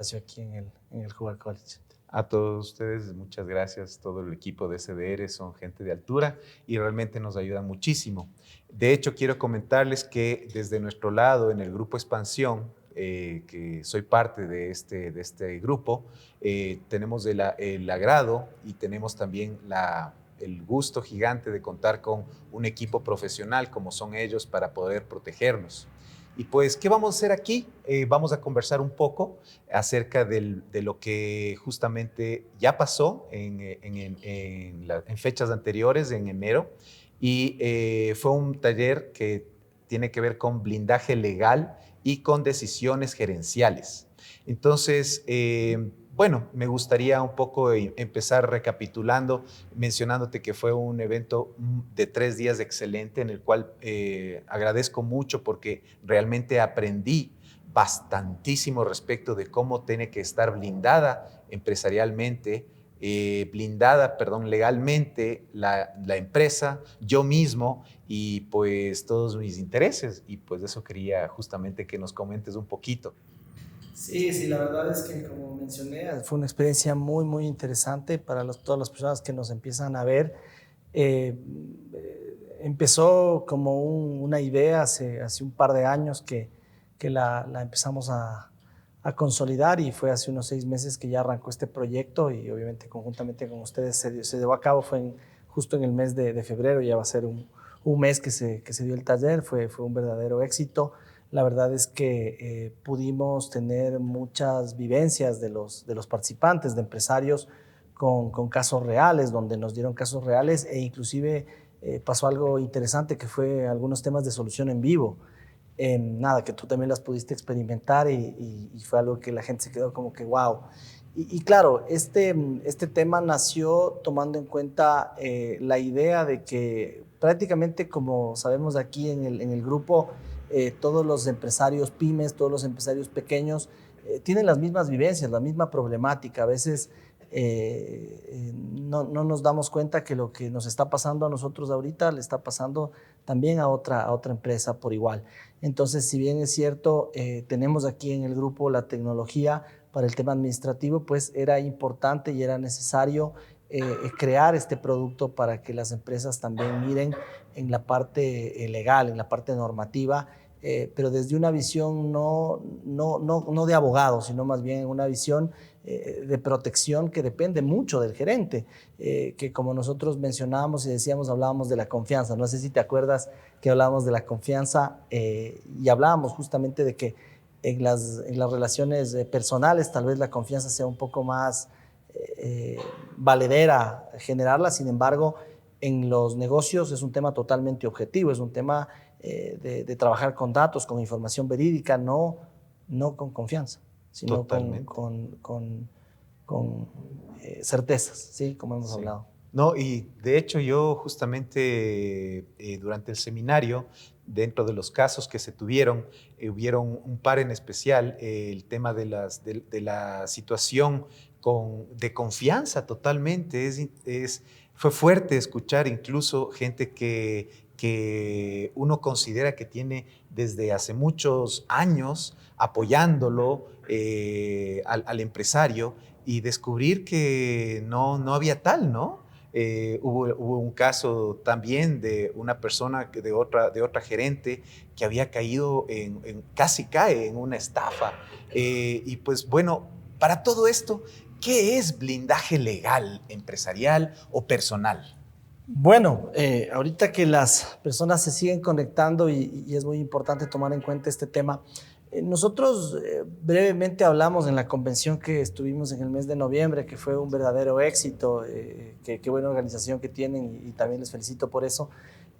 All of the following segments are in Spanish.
aquí en el Hubert College. A todos ustedes, muchas gracias. Todo el equipo de CDR son gente de altura y realmente nos ayudan muchísimo. De hecho, quiero comentarles que desde nuestro lado, en el grupo Expansión, que soy parte de este grupo, tenemos el agrado y tenemos también el gusto gigante de contar con un equipo profesional como son ellos para poder protegernos. Y pues, ¿qué vamos a hacer aquí? Vamos a conversar un poco acerca de lo que justamente ya pasó en fechas anteriores, en enero, y fue un taller que tiene que ver con blindaje legal y con decisiones gerenciales. Entonces, bueno, me gustaría un poco empezar recapitulando, mencionándote que fue un evento de 3 días excelente en el cual agradezco mucho porque realmente aprendí bastantísimo respecto de cómo tiene que estar blindada empresarialmente, perdón, legalmente la empresa, yo mismo y pues todos mis intereses. Y pues de eso quería justamente que nos comentes un poquito. Sí, sí, la verdad es que como mencioné, fue una experiencia muy, muy interesante para todas las personas que nos empiezan a ver. Eh, Empezó como una idea hace un par de años que la empezamos a consolidar y fue hace unos 6 meses que ya arrancó este proyecto y obviamente conjuntamente con ustedes se llevó a cabo, justo en el mes de febrero, ya va a ser un mes que se dio el taller, fue un verdadero éxito. La verdad es que pudimos tener muchas vivencias de los participantes, de empresarios con casos reales, donde nos dieron casos reales e inclusive pasó algo interesante que fue algunos temas de solución en vivo. Nada, que tú también las pudiste experimentar y fue algo que la gente se quedó como que wow. Y claro, este tema nació tomando en cuenta la idea de que prácticamente como sabemos aquí en el grupo, todos los empresarios pymes, todos los empresarios pequeños tienen las mismas vivencias, la misma problemática. A veces no nos damos cuenta que lo que nos está pasando a nosotros ahorita le está pasando también a otra empresa por igual. Entonces, si bien es cierto, tenemos aquí en el grupo la tecnología para el tema administrativo, pues era importante y era necesario crear este producto para que las empresas también miren en la parte legal, en la parte normativa, pero desde una visión no de abogado, sino más bien una visión de protección que depende mucho del gerente, que como nosotros mencionábamos y decíamos, hablábamos de la confianza. No sé si te acuerdas que hablábamos de la confianza y hablábamos justamente de que en las relaciones personales tal vez la confianza sea un poco más valedera generarla, sin embargo, en los negocios es un tema totalmente objetivo, es un tema de trabajar con datos, con información verídica, no con confianza, sino Totalmente. con certezas, ¿sí? Como hemos Sí. hablado. No, y de hecho yo justamente durante el seminario, dentro de los casos que se tuvieron, hubieron un par en especial, el tema de la situación de confianza totalmente. Fue fuerte escuchar incluso gente que uno considera que tiene desde hace muchos años apoyándolo al empresario y descubrir que no había tal, ¿no? Hubo un caso también de una persona, de otra gerente, que había caído casi cae en una estafa. Y pues bueno, para todo esto, ¿qué es blindaje legal, empresarial o personal? Bueno, ahorita que las personas se siguen conectando y es muy importante tomar en cuenta este tema, nosotros brevemente hablamos en la convención que estuvimos en el mes de noviembre, que fue un verdadero éxito, qué buena organización que tienen y también les felicito por eso.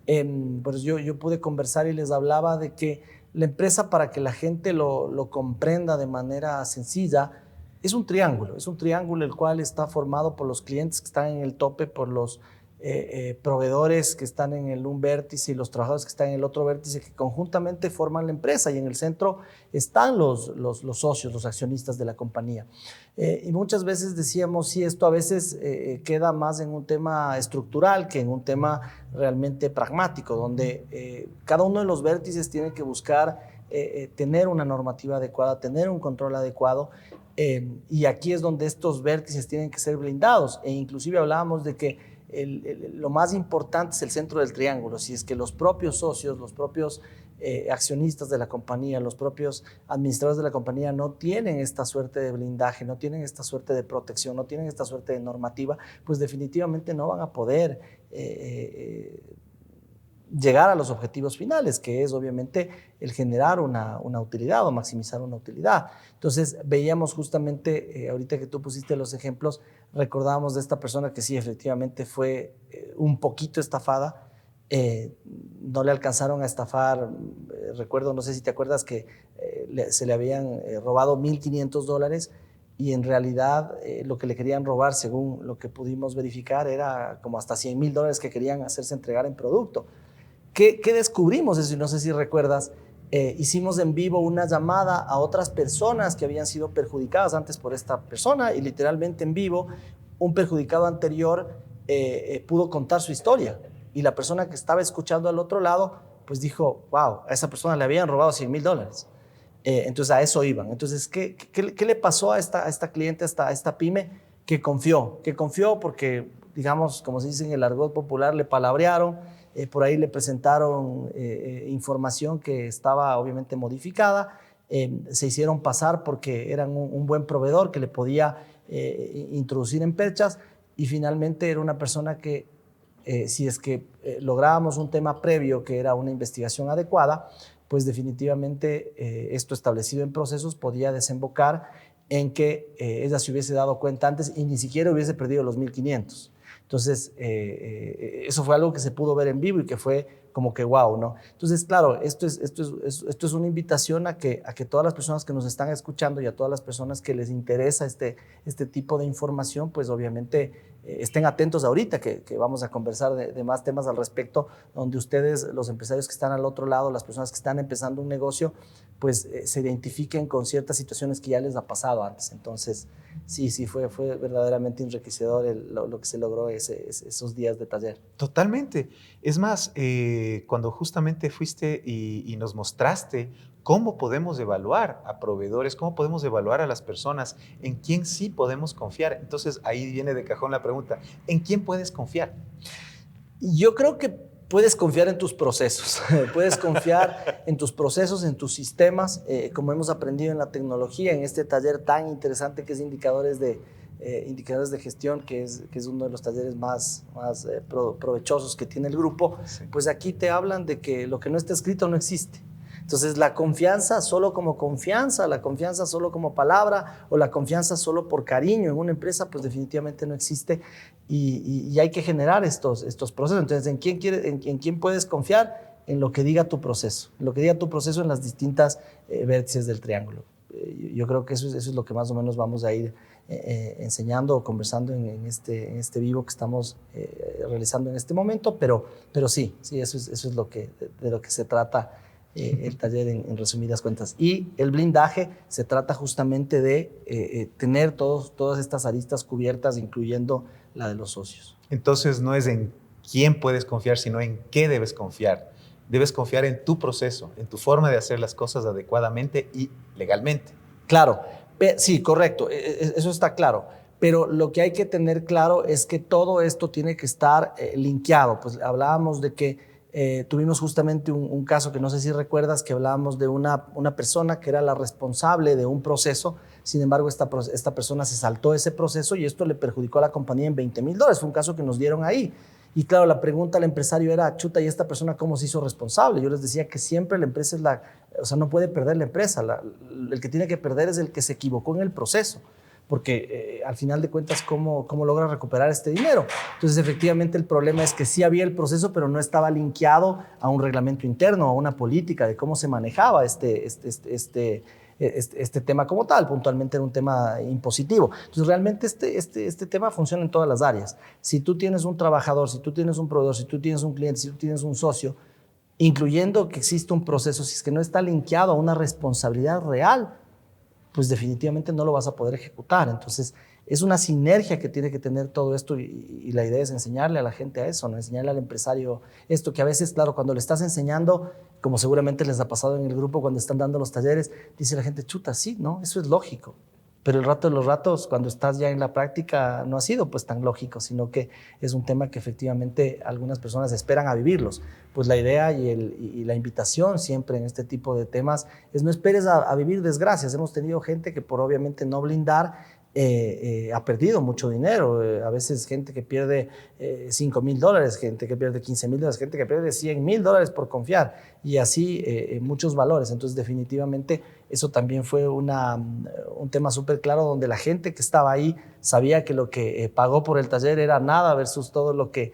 Pues yo pude conversar y les hablaba de que la empresa, para que la gente lo comprenda de manera sencilla, es un triángulo el cual está formado por los clientes que están en el tope, por los proveedores que están en un vértice y los trabajadores que están en el otro vértice, que conjuntamente forman la empresa, y en el centro están los socios, los accionistas de la compañía. Y muchas veces decíamos, sí, esto a veces queda más en un tema estructural que en un tema realmente pragmático, donde cada uno de los vértices tiene que buscar tener una normativa adecuada, tener un control adecuado, Y aquí es donde estos vértices tienen que ser blindados. E inclusive hablábamos de que lo más importante es el centro del triángulo. Si es que los propios socios, los propios accionistas de la compañía, los propios administradores de la compañía no tienen esta suerte de blindaje, no tienen esta suerte de protección, no tienen esta suerte de normativa, pues definitivamente no van a poder llegar a los objetivos finales, que es obviamente el generar una utilidad o maximizar una utilidad. Entonces veíamos justamente, ahorita que tú pusiste los ejemplos, recordábamos de esta persona que sí, efectivamente fue un poquito estafada. No le alcanzaron a estafar, recuerdo, no sé si te acuerdas que se le habían robado $1,500 y en realidad lo que le querían robar, según lo que pudimos verificar, era como hasta $100,000 que querían hacerse entregar en producto. ¿Qué descubrimos? Eso, no sé si recuerdas, hicimos en vivo una llamada a otras personas que habían sido perjudicadas antes por esta persona y literalmente en vivo un perjudicado anterior pudo contar su historia y la persona que estaba escuchando al otro lado pues dijo, wow, a esa persona le habían robado $100,000. Entonces a eso iban. Entonces, ¿qué le pasó a esta cliente, a esta pyme? Que confió porque, digamos, como se dice en el argot popular, le palabrearon. Por ahí le presentaron información que estaba obviamente modificada, se hicieron pasar porque eran un buen proveedor que le podía introducir en perchas y finalmente era una persona que si es que lográbamos un tema previo que era una investigación adecuada, pues definitivamente esto establecido en procesos podía desembocar en que ella se hubiese dado cuenta antes y ni siquiera hubiese perdido los 1,500. Entonces, eso fue algo que se pudo ver en vivo y que fue como que wow, ¿no? Entonces, claro, esto es una invitación a que todas las personas que nos están escuchando y a todas las personas que les interesa este tipo de información, pues obviamente estén atentos ahorita que vamos a conversar de más temas al respecto, donde ustedes, los empresarios que están al otro lado, las personas que están empezando un negocio, pues se identifiquen con ciertas situaciones que ya les ha pasado antes. Entonces, sí, fue verdaderamente enriquecedor lo que se logró esos días de taller. Totalmente. Es más, cuando justamente fuiste y nos mostraste cómo podemos evaluar a proveedores, cómo podemos evaluar a las personas, en quién sí podemos confiar. Entonces ahí viene de cajón la pregunta, ¿en quién puedes confiar? Yo creo que puedes confiar en tus procesos, puedes confiar en tus procesos, en tus sistemas, como hemos aprendido en la tecnología, en este taller tan interesante que es indicadores de gestión, que es uno de los talleres más provechosos que tiene el grupo. Sí. Pues aquí te hablan de que lo que no está escrito no existe. Entonces la confianza solo como confianza, la confianza solo como palabra o la confianza solo por cariño en una empresa, pues definitivamente no existe y hay que generar estos procesos. Entonces, ¿en quién puedes confiar? En lo que diga tu proceso, en lo que diga tu proceso en las distintas vértices del triángulo. Yo creo que eso es lo que más o menos vamos a ir enseñando o conversando en este vivo que estamos realizando en este momento, pero sí, eso es de lo que se trata el taller en resumidas cuentas. Y el blindaje se trata justamente de tener todas estas aristas cubiertas, incluyendo la de los socios. Entonces no es en quién puedes confiar, sino en qué debes confiar. Debes confiar en tu proceso, en tu forma de hacer las cosas adecuadamente y legalmente. Claro, sí, correcto, eso está claro. Pero lo que hay que tener claro es que todo esto tiene que estar linkeado. Pues hablábamos de que tuvimos justamente un caso que no sé si recuerdas, que hablábamos de una persona que era la responsable de un proceso. Sin embargo, esta persona se saltó ese proceso y esto le perjudicó a la compañía en $20,000. Fue un caso que nos dieron ahí. Y claro, la pregunta al empresario era, chuta, ¿y esta persona cómo se hizo responsable? Yo les decía que siempre la empresa no puede perder la empresa. El que tiene que perder es el que se equivocó en el proceso. Porque al final de cuentas, ¿cómo logra recuperar este dinero? Entonces, efectivamente, el problema es que sí había el proceso, pero no estaba linkeado a un reglamento interno, a una política de cómo se manejaba este tema como tal. Puntualmente era un tema impositivo. Entonces, realmente este tema funciona en todas las áreas. Si tú tienes un trabajador, si tú tienes un proveedor, si tú tienes un cliente, si tú tienes un socio, incluyendo que existe un proceso, si es que no está linkeado a una responsabilidad real, pues definitivamente no lo vas a poder ejecutar. Entonces, es una sinergia que tiene que tener todo esto y la idea es enseñarle a la gente a eso, ¿no? Enseñarle al empresario esto, que a veces, claro, cuando le estás enseñando, como seguramente les ha pasado en el grupo cuando están dando los talleres, dice la gente, chuta, sí, ¿no? Eso es lógico. pero el rato de los ratos, cuando estás ya en la práctica, no ha sido pues tan lógico, sino que es un tema que efectivamente algunas personas esperan a vivirlos. Pues la idea y la invitación siempre en este tipo de temas es no esperes a vivir desgracias. Hemos tenido gente que por obviamente no blindar, ha perdido mucho dinero. A veces gente que pierde $5,000, gente que pierde $15,000, gente que pierde $100,000 por confiar, y así muchos valores. Entonces definitivamente eso también fue un tema súper claro, donde la gente que estaba ahí sabía que lo que pagó por el taller era nada versus todo lo que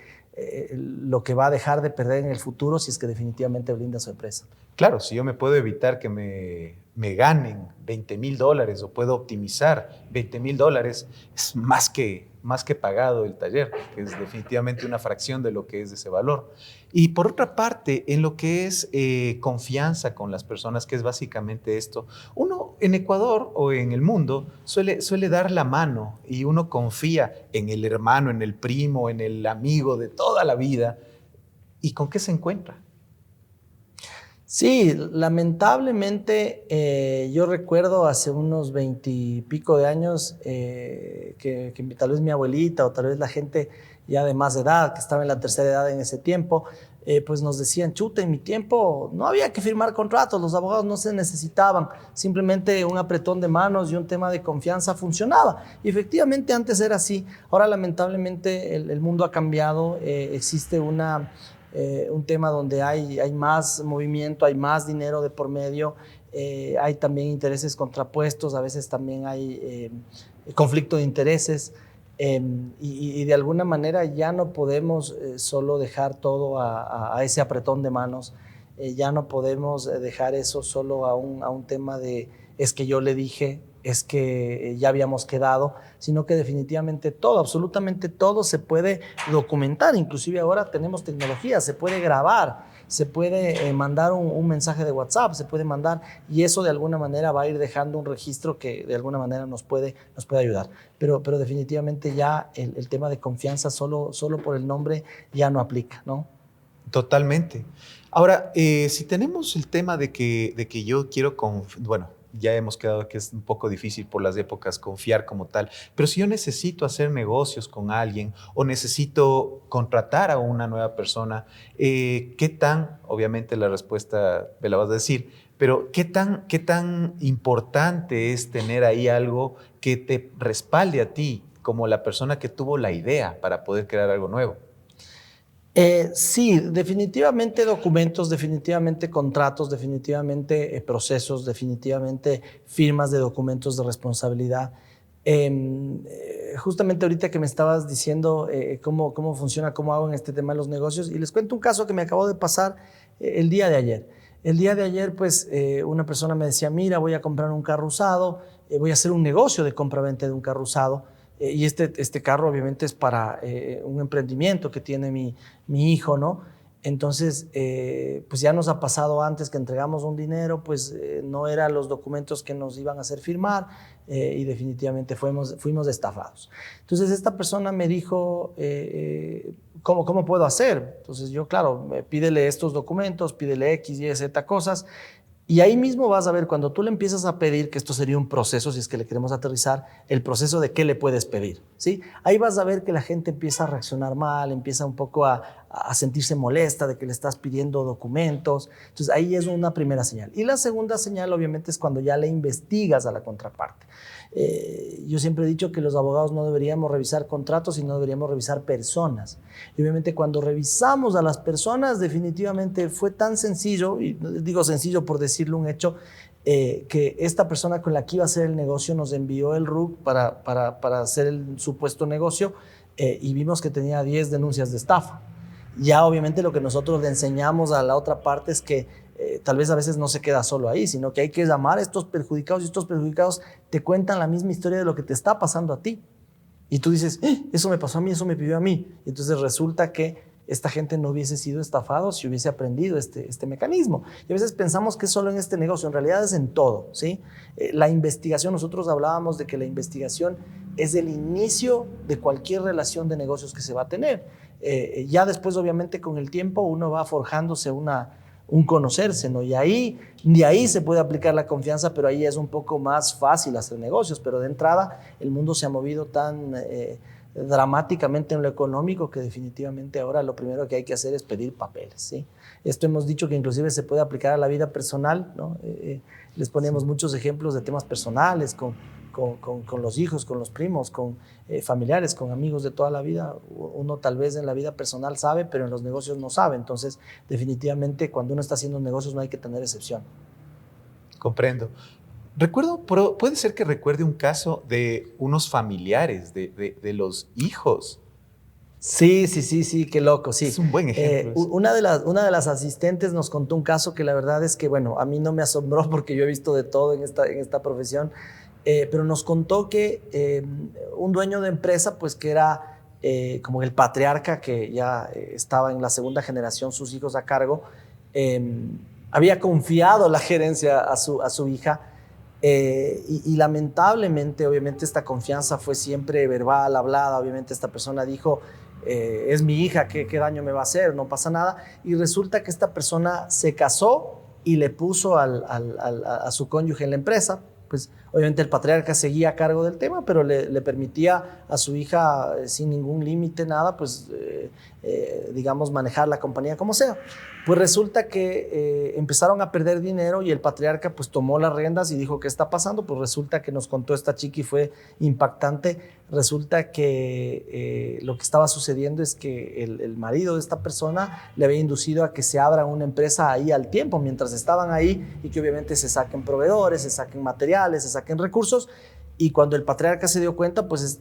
va a dejar de perder en el futuro si es que definitivamente blinda su empresa. Claro, si yo me puedo evitar que me ganen $20,000 o puedo optimizar $20,000, es más que pagado el taller, que es definitivamente una fracción de lo que es ese valor. Y por otra parte, en lo que es confianza con las personas, que es básicamente esto, uno en Ecuador o en el mundo suele dar la mano y uno confía en el hermano, en el primo, en el amigo de toda la vida. ¿Y con qué se encuentra? Sí, lamentablemente yo recuerdo hace unos 20 y pico de años que tal vez mi abuelita o tal vez la gente ya de más edad, que estaba en la tercera edad en ese tiempo, pues nos decían, chuta, en mi tiempo no había que firmar contratos, los abogados no se necesitaban, simplemente un apretón de manos y un tema de confianza funcionaba. Y efectivamente antes era así. Ahora lamentablemente el mundo ha cambiado, existe un tema donde hay más movimiento, hay más dinero de por medio, hay también intereses contrapuestos, a veces también hay conflicto de intereses, y de alguna manera ya no podemos solo dejar todo a ese apretón de manos, ya no podemos dejar eso solo a un tema de es que yo le dije, es que ya habíamos quedado, sino que definitivamente todo, absolutamente todo se puede documentar. Inclusive ahora tenemos tecnología, se puede grabar, se puede mandar un mensaje de WhatsApp, se puede mandar, y eso de alguna manera va a ir dejando un registro que de alguna manera nos puede ayudar. Pero definitivamente ya el tema de confianza solo por el nombre ya no aplica, ¿no? Totalmente. Ahora, si tenemos el tema de que yo quiero, bueno, ya hemos quedado que es un poco difícil por las épocas confiar como tal, pero si yo necesito hacer negocios con alguien o necesito contratar a una nueva persona, ¿qué tan, obviamente la respuesta me la vas a decir, pero qué tan importante es tener ahí algo que te respalde a ti como la persona que tuvo la idea para poder crear algo nuevo? Sí, definitivamente documentos, definitivamente contratos, definitivamente procesos, definitivamente firmas de documentos de responsabilidad. Justamente ahorita que me estabas diciendo cómo funciona, cómo hago en este tema de los negocios, y les cuento un caso que me acabó de pasar el día de ayer. El día de ayer, pues, una persona me decía, mira, voy a comprar un carro usado, voy a hacer un negocio de compra-venta de un carro usado. Y este carro obviamente es para un emprendimiento que tiene mi hijo, ¿no? Entonces, pues ya nos ha pasado antes que entregamos un dinero, pues no eran los documentos que nos iban a hacer firmar, y definitivamente fuimos estafados. Entonces esta persona me dijo, ¿cómo puedo hacer? Entonces yo, claro, pídele estos documentos, pídele X, Y, Z cosas. Y ahí mismo vas a ver, cuando tú le empiezas a pedir, que esto sería un proceso, si es que le queremos aterrizar, el proceso de qué le puedes pedir, ¿sí? Ahí vas a ver que la gente empieza a reaccionar mal, empieza un poco a sentirse molesta de que le estás pidiendo documentos. Entonces ahí es una primera señal. Y la segunda señal obviamente es cuando ya le investigas a la contraparte. Yo siempre he dicho que los abogados no deberíamos revisar contratos, sino deberíamos revisar personas. Y obviamente cuando revisamos a las personas, definitivamente fue tan sencillo, y digo sencillo por decirle un hecho, que esta persona con la que iba a hacer el negocio nos envió el RUC para hacer el supuesto negocio, y vimos que tenía 10 denuncias de estafa. Ya obviamente lo que nosotros le enseñamos a la otra parte es que tal vez a veces no se queda solo ahí, sino que hay que llamar a estos perjudicados, y estos perjudicados te cuentan la misma historia de lo que te está pasando a ti. Y tú dices, eso me pasó a mí, eso me pidió a mí. Y entonces resulta que esta gente no hubiese sido estafado si hubiese aprendido este mecanismo. Y a veces pensamos que es solo en este negocio, en realidad es en todo, ¿sí? La investigación, nosotros hablábamos de que la investigación es el inicio de cualquier relación de negocios que se va a tener. Ya después, obviamente, con el tiempo uno va forjándose una un conocerse, ¿no? Y ahí, de ahí se puede aplicar la confianza, pero ahí es un poco más fácil hacer negocios. Pero de entrada, el mundo se ha movido tan dramáticamente en lo económico que definitivamente ahora lo primero que hay que hacer es pedir papeles, ¿sí? Esto hemos dicho que inclusive se puede aplicar a la vida personal, ¿no? Les ponemos muchos ejemplos de temas personales con los hijos, con los primos, con familiares, con amigos de toda la vida. Uno tal vez en la vida personal sabe, pero en los negocios no sabe. Entonces, definitivamente, cuando uno está haciendo negocios no hay que tener excepción. Comprendo. Puede ser que recuerde un caso de unos familiares, de los hijos. Sí, qué loco, sí. Es un buen ejemplo. Una de las asistentes nos contó un caso que la verdad es que, bueno, a mí no me asombró porque yo he visto de todo en esta profesión, pero nos contó que un dueño de empresa, pues que era como el patriarca, que ya estaba en la segunda generación, sus hijos a cargo, había confiado la gerencia a su hija. Y lamentablemente, obviamente, esta confianza fue siempre verbal, hablada. Obviamente, esta persona dijo, es mi hija, ¿qué daño me va a hacer? No pasa nada. Y resulta que esta persona se casó y le puso a su cónyuge en la empresa. Pues obviamente el patriarca seguía a cargo del tema, pero le permitía a su hija sin ningún límite, nada, pues digamos manejar la compañía como sea. Pues resulta que empezaron a perder dinero y el patriarca pues tomó las riendas y dijo, ¿qué está pasando? Pues resulta que nos contó esta chica y fue impactante. Resulta que lo que estaba sucediendo es que el marido de esta persona le había inducido a que se abra una empresa ahí al tiempo, mientras estaban ahí, y que obviamente se saquen proveedores, se saquen materiales, se saquen recursos. Y cuando el patriarca se dio cuenta, pues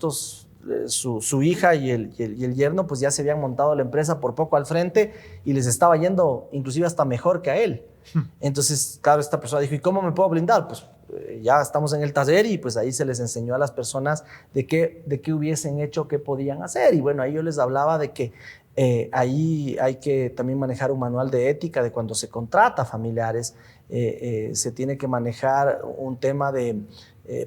su hija y el yerno pues ya se habían montado la empresa por poco al frente y les estaba yendo inclusive hasta mejor que a él. Entonces, claro, esta persona dijo, ¿y cómo me puedo blindar? Pues ya estamos en el taller y pues ahí se les enseñó a las personas de qué hubiesen hecho, qué podían hacer. Y bueno, ahí yo les hablaba de que ahí hay que también manejar un manual de ética de cuando se contrata familiares. Se tiene que manejar un tema de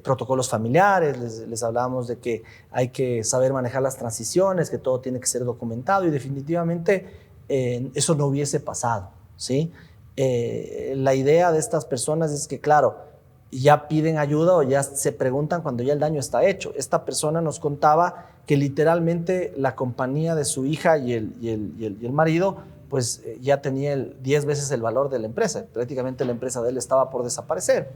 protocolos familiares. Les hablábamos de que hay que saber manejar las transiciones, que todo tiene que ser documentado, y definitivamente eso no hubiese pasado, ¿sí? La idea de estas personas es que, claro, ya piden ayuda o ya se preguntan cuando ya el daño está hecho. Esta persona nos contaba que literalmente la compañía de su hija y el marido pues ya tenía 10 veces el valor de la empresa. Prácticamente la empresa de él estaba por desaparecer.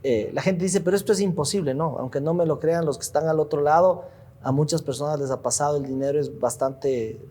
La gente dice, pero esto es imposible, ¿no? Aunque no me lo crean los que están al otro lado, a muchas personas les ha pasado, el dinero es bastante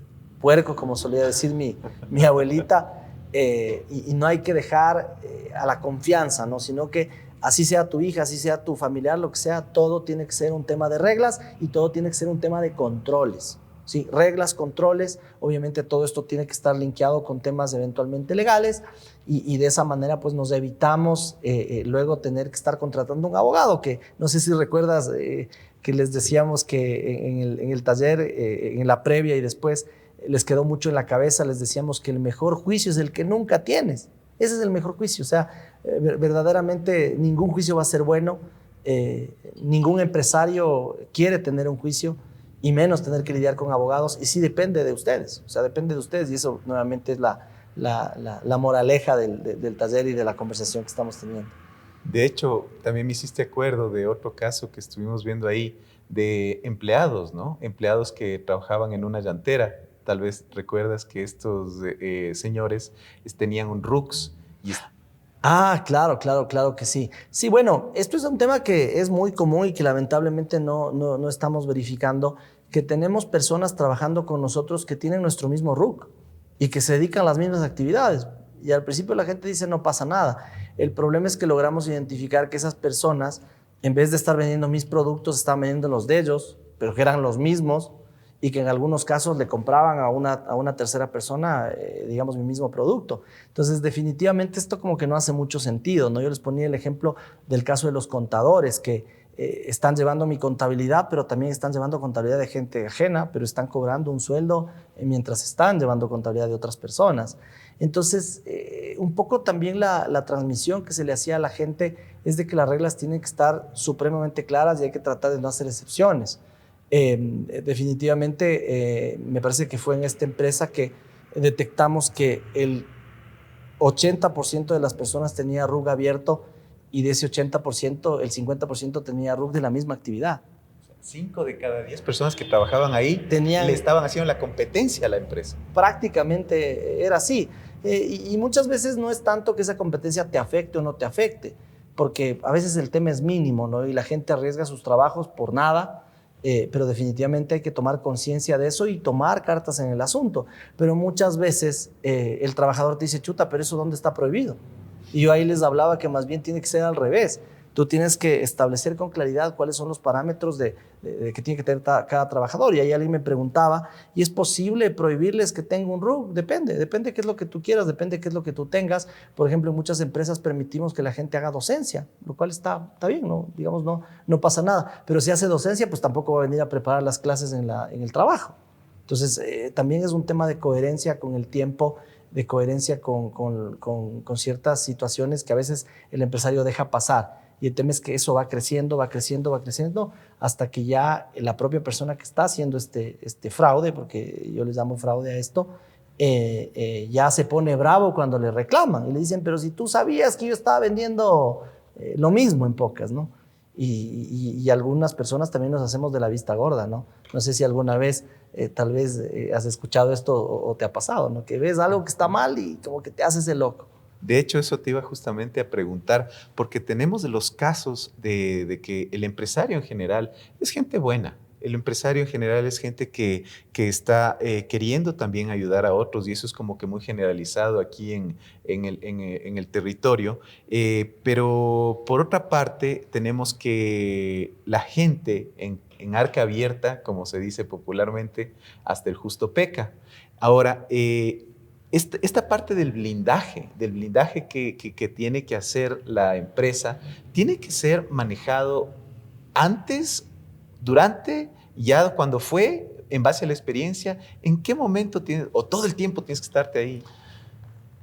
puerco, como solía decir mi abuelita, y no hay que dejar a la confianza, ¿no? Sino que así sea tu hija, así sea tu familiar, lo que sea, todo tiene que ser un tema de reglas y todo tiene que ser un tema de controles. Sí, reglas, controles, obviamente todo esto tiene que estar linkeado con temas eventualmente legales y de esa manera pues nos evitamos luego tener que estar contratando un abogado, que no sé si recuerdas que les decíamos que en el taller, en la previa y después les quedó mucho en la cabeza, les decíamos que el mejor juicio es el que nunca tienes. Ese es el mejor juicio, o sea, verdaderamente ningún juicio va a ser bueno, ningún empresario quiere tener un juicio, y menos tener que lidiar con abogados, y sí depende de ustedes, o sea, depende de ustedes, y eso nuevamente es la moraleja del taller y de la conversación que estamos teniendo. De hecho, también me hiciste acuerdo de otro caso que estuvimos viendo ahí, de empleados, ¿no? Empleados que trabajaban en una llantera. Tal vez recuerdas que estos señores tenían un RUCS. Claro que sí. Sí, bueno, esto es un tema que es muy común y que lamentablemente no estamos verificando, que tenemos personas trabajando con nosotros que tienen nuestro mismo RUC y que se dedican a las mismas actividades. Y al principio la gente dice no pasa nada. El problema es que logramos identificar que esas personas, en vez de estar vendiendo mis productos, estaban vendiendo los de ellos, pero que eran los mismos, y que en algunos casos le compraban a una tercera persona, digamos, mi mismo producto. Entonces, definitivamente esto como que no hace mucho sentido, ¿no? Yo les ponía el ejemplo del caso de los contadores, que están llevando mi contabilidad, pero también están llevando contabilidad de gente ajena, pero están cobrando un sueldo mientras están llevando contabilidad de otras personas. Entonces, un poco también la transmisión que se le hacía a la gente es de que las reglas tienen que estar supremamente claras y hay que tratar de no hacer excepciones. Definitivamente me parece que fue en esta empresa que detectamos que 80% de las personas tenía RUC abierto y de ese 80%, el 50% tenía RUC de la misma actividad. 5 de cada 10 personas que trabajaban ahí le estaban haciendo la competencia a la empresa. Prácticamente era así. Y muchas veces no es tanto que esa competencia te afecte o no te afecte, porque a veces el tema es mínimo, ¿no? Y la gente arriesga sus trabajos por nada, pero definitivamente hay que tomar conciencia de eso y tomar cartas en el asunto. Pero muchas veces el trabajador te dice, chuta, pero eso ¿dónde está prohibido? Y yo ahí les hablaba que más bien tiene que ser al revés. Tú tienes que establecer con claridad cuáles son los parámetros de que tiene que tener cada trabajador. Y ahí alguien me preguntaba, ¿y es posible prohibirles que tenga un RUC? Depende qué es lo que tú quieras, depende qué es lo que tú tengas. Por ejemplo, en muchas empresas permitimos que la gente haga docencia, lo cual está bien, ¿no? Digamos, no pasa nada. Pero si hace docencia, pues tampoco va a venir a preparar las clases en el trabajo. Entonces, también es un tema de coherencia con el tiempo, de coherencia con ciertas situaciones que a veces el empresario deja pasar. Y el tema es que eso va creciendo hasta que ya la propia persona que está haciendo este fraude, porque yo les llamo fraude a esto, ya se pone bravo cuando le reclaman y le dicen, pero si tú sabías que yo estaba vendiendo lo mismo en pocas, ¿no? Y algunas personas también nos hacemos de la vista gorda, ¿no? No sé si alguna vez tal vez has escuchado esto o te ha pasado, ¿no? Que ves algo que está mal y como que te haces el loco. De hecho, eso te iba justamente a preguntar, porque tenemos los casos de que el empresario en general es gente buena. El empresario en general es gente que está queriendo también ayudar a otros, y eso es como que muy generalizado aquí en el territorio. Pero por otra parte, tenemos que la gente en arca abierta, como se dice popularmente, hasta el justo peca. Ahora, esta parte del blindaje que tiene que hacer la empresa, tiene que ser manejado antes, durante, ya cuando fue, en base a la experiencia. ¿En qué momento tienes, o todo el tiempo tienes que estarte ahí?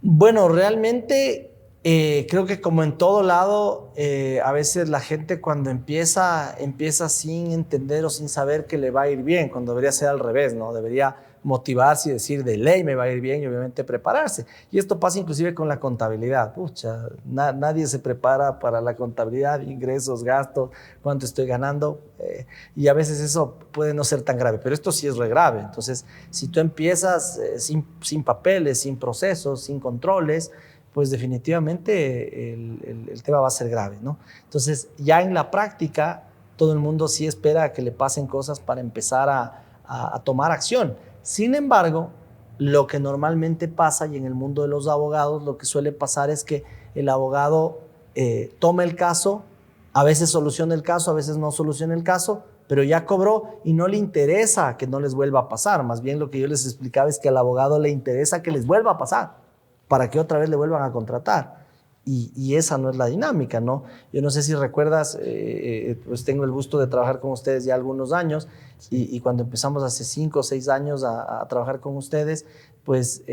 Bueno, realmente creo que como en todo lado, a veces la gente cuando empieza sin entender o sin saber que le va a ir bien, cuando debería ser al revés, ¿no? Debería motivarse y decir de ley me va a ir bien y obviamente prepararse. Y esto pasa inclusive con la contabilidad. Pucha, nadie se prepara para la contabilidad, ingresos, gastos, cuánto estoy ganando. Y a veces eso puede no ser tan grave, pero esto sí es re grave. Entonces, si tú empiezas sin papeles, sin procesos, sin controles, pues definitivamente el tema va a ser grave, ¿no? Entonces, ya en la práctica, todo el mundo sí espera a que le pasen cosas para empezar a tomar acción. Sin embargo, lo que normalmente pasa, y en el mundo de los abogados lo que suele pasar es que el abogado toma el caso, a veces soluciona el caso, a veces no soluciona el caso, pero ya cobró y no le interesa que no les vuelva a pasar. Más bien lo que yo les explicaba es que al abogado le interesa que les vuelva a pasar para que otra vez le vuelvan a contratar. Y esa no es la dinámica, ¿no? Yo no sé si recuerdas, pues tengo el gusto de trabajar con ustedes ya algunos años, y cuando empezamos hace 5 o 6 años a trabajar con ustedes, pues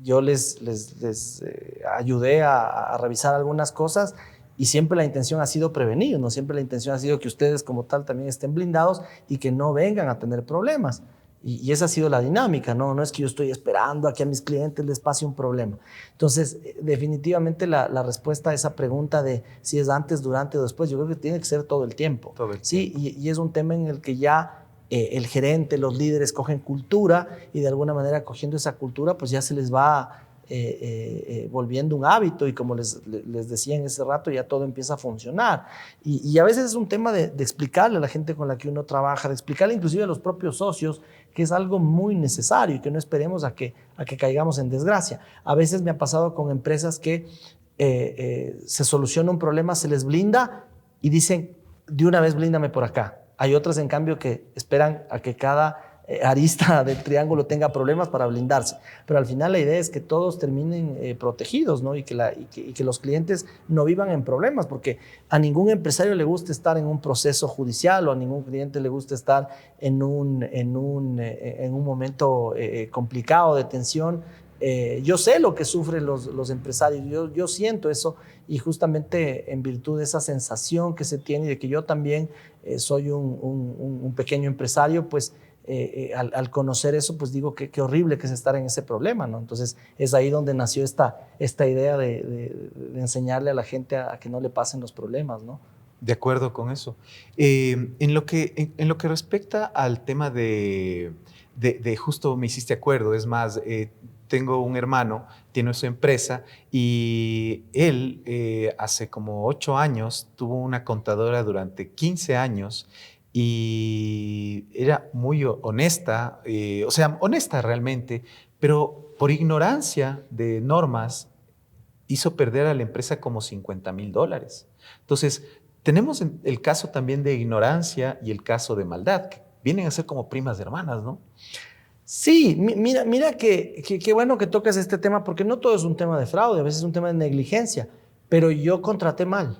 yo les ayudé a revisar algunas cosas, y siempre la intención ha sido prevenir, ¿no? Siempre la intención ha sido que ustedes como tal también estén blindados y que no vengan a tener problemas. Y esa ha sido la dinámica, ¿no? No es que yo estoy esperando a que a mis clientes les pase un problema. Entonces, definitivamente la respuesta a esa pregunta de si es antes, durante o después, yo creo que tiene que ser todo el tiempo. Todo el tiempo. Sí, y es un tema en el que ya el gerente, los líderes cogen cultura, y de alguna manera cogiendo esa cultura, pues ya se les va volviendo un hábito, y como les decía en ese rato, ya todo empieza a funcionar. Y a veces es un tema de explicarle a la gente con la que uno trabaja, de explicarle inclusive a los propios socios, que es algo muy necesario y que no esperemos a que caigamos en desgracia. A veces me ha pasado con empresas que se soluciona un problema, se les blinda y dicen, de una vez blíndame por acá. Hay otras, en cambio, que esperan a que cada arista del triángulo tenga problemas para blindarse. Pero al final la idea es que todos terminen protegidos, ¿no? Y que los clientes no vivan en problemas, porque a ningún empresario le gusta estar en un proceso judicial, o a ningún cliente le gusta estar en un momento complicado de tensión. Yo sé lo que sufren los empresarios, yo siento eso, y justamente en virtud de esa sensación que se tiene, de que yo también soy un pequeño empresario, pues al conocer eso, pues digo qué horrible que es estar en ese problema, ¿no? Entonces es ahí donde nació esta idea de enseñarle a la gente a que no le pasen los problemas, ¿no? De acuerdo con eso. En lo que respecta al tema de justo me hiciste acuerdo, es más, tengo un hermano, tiene su empresa y él hace como 8 años tuvo una contadora durante 15 años y era muy honesta, o sea, honesta realmente, pero por ignorancia de normas hizo perder a la empresa como $50,000. Entonces, tenemos el caso también de ignorancia y el caso de maldad, que vienen a ser como primas hermanas, ¿no? Sí, mira que qué bueno que tocas este tema, porque no todo es un tema de fraude, a veces es un tema de negligencia, pero yo contraté mal.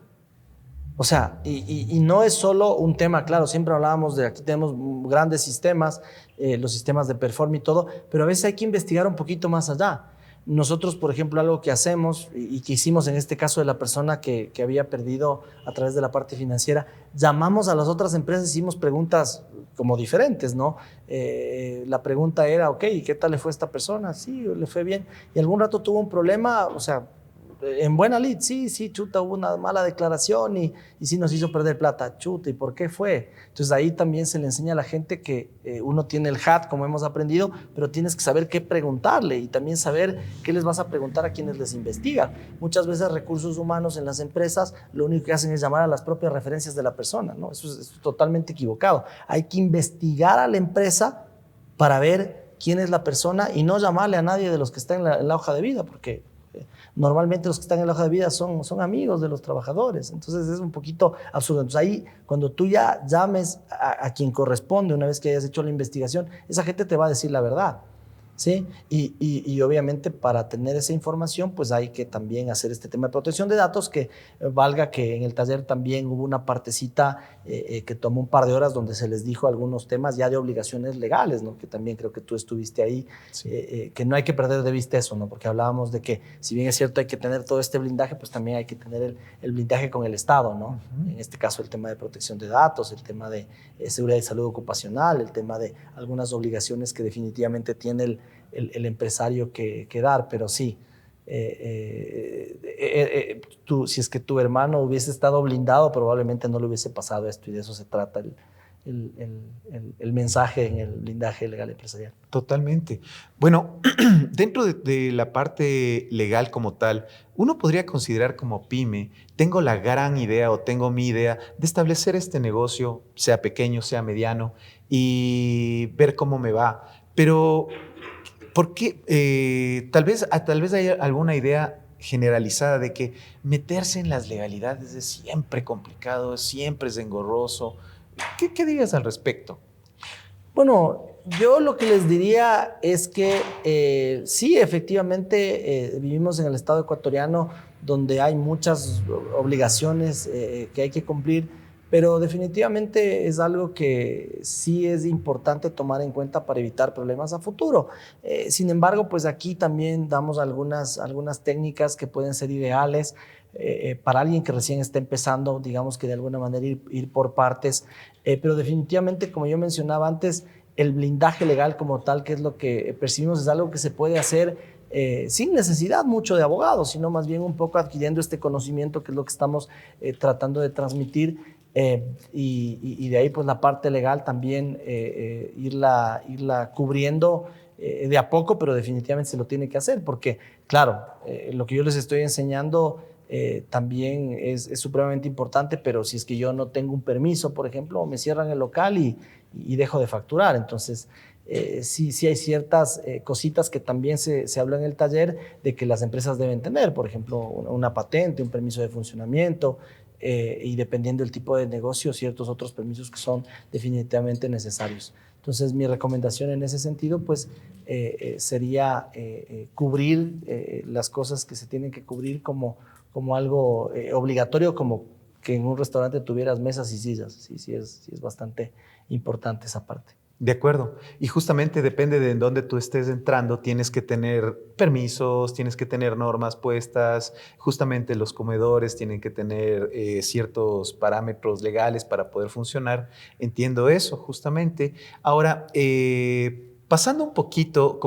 O sea, y no es solo un tema, claro, siempre hablábamos de aquí tenemos grandes sistemas, los sistemas de Perform y todo, pero a veces hay que investigar un poquito más allá. Nosotros, por ejemplo, algo que hacemos y que hicimos en este caso de la persona que había perdido a través de la parte financiera, llamamos a las otras empresas, hicimos preguntas como diferentes, ¿no? La pregunta era, ok, ¿qué tal le fue a esta persona? Sí, le fue bien. Y algún rato tuvo un problema, o sea, en buena lid, sí, chuta, hubo una mala declaración y sí nos hizo perder plata, chuta, ¿y por qué fue? Entonces ahí también se le enseña a la gente que uno tiene el hat, como hemos aprendido, pero tienes que saber qué preguntarle y también saber qué les vas a preguntar a quienes les investigan. Muchas veces recursos humanos en las empresas lo único que hacen es llamar a las propias referencias de la persona, ¿no? Eso es totalmente equivocado. Hay que investigar a la empresa para ver quién es la persona y no llamarle a nadie de los que están en la hoja de vida, porque normalmente los que están en la hoja de vida son amigos de los trabajadores, entonces es un poquito absurdo. Entonces ahí, cuando tú ya llames a quien corresponde, una vez que hayas hecho la investigación, esa gente te va a decir la verdad, ¿sí? Y obviamente para tener esa información, pues hay que también hacer este tema de protección de datos, que valga que en el taller también hubo una partecita que tomó un par de horas donde se les dijo algunos temas ya de obligaciones legales, ¿no? Que también creo que tú estuviste ahí, sí. Que no hay que perder de vista eso, ¿no? Porque hablábamos de que si bien es cierto hay que tener todo este blindaje, pues también hay que tener el blindaje con el Estado, ¿no? En este caso el tema de protección de datos, el tema de seguridad y salud ocupacional, el tema de algunas obligaciones que definitivamente tiene el empresario que dar, pero sí, si es que tu hermano hubiese estado blindado, probablemente no le hubiese pasado esto, y de eso se trata el mensaje en el blindaje legal empresarial. Totalmente. Bueno, dentro de la parte legal como tal, uno podría considerar como pyme, tengo la gran idea o tengo mi idea de establecer este negocio, sea pequeño, sea mediano, y ver cómo me va. Pero ¿por qué? Tal vez hay alguna idea generalizada de que meterse en las legalidades es siempre complicado, siempre es engorroso. ¿Qué dirías al respecto? Bueno, yo lo que les diría es que sí, efectivamente, vivimos en el estado ecuatoriano donde hay muchas obligaciones que hay que cumplir, pero definitivamente es algo que sí es importante tomar en cuenta para evitar problemas a futuro. Sin embargo, pues aquí también damos algunas técnicas que pueden ser ideales para alguien que recién está empezando, digamos que de alguna manera ir por partes, pero definitivamente, como yo mencionaba antes, el blindaje legal como tal, que es lo que percibimos, es algo que se puede hacer sin necesidad mucho de abogados, sino más bien un poco adquiriendo este conocimiento, que es lo que estamos tratando de transmitir, y de ahí pues la parte legal también irla cubriendo de a poco, pero definitivamente se lo tiene que hacer, porque claro, lo que yo les estoy enseñando también es supremamente importante, pero si es que yo no tengo un permiso, por ejemplo, me cierran el local y dejo de facturar. Entonces, sí hay ciertas cositas que también se habla en el taller de que las empresas deben tener, por ejemplo, una patente, un permiso de funcionamiento, y dependiendo del tipo de negocio, ciertos otros permisos que son definitivamente necesarios. Entonces, mi recomendación en ese sentido, pues, sería cubrir las cosas que se tienen que cubrir como algo obligatorio, como que en un restaurante tuvieras mesas y sillas. Sí es bastante importante esa parte. De acuerdo. Y justamente depende de en dónde tú estés entrando, tienes que tener permisos, tienes que tener normas puestas, justamente los comedores tienen que tener ciertos parámetros legales para poder funcionar. Entiendo eso, justamente. Ahora, pasando un poquito,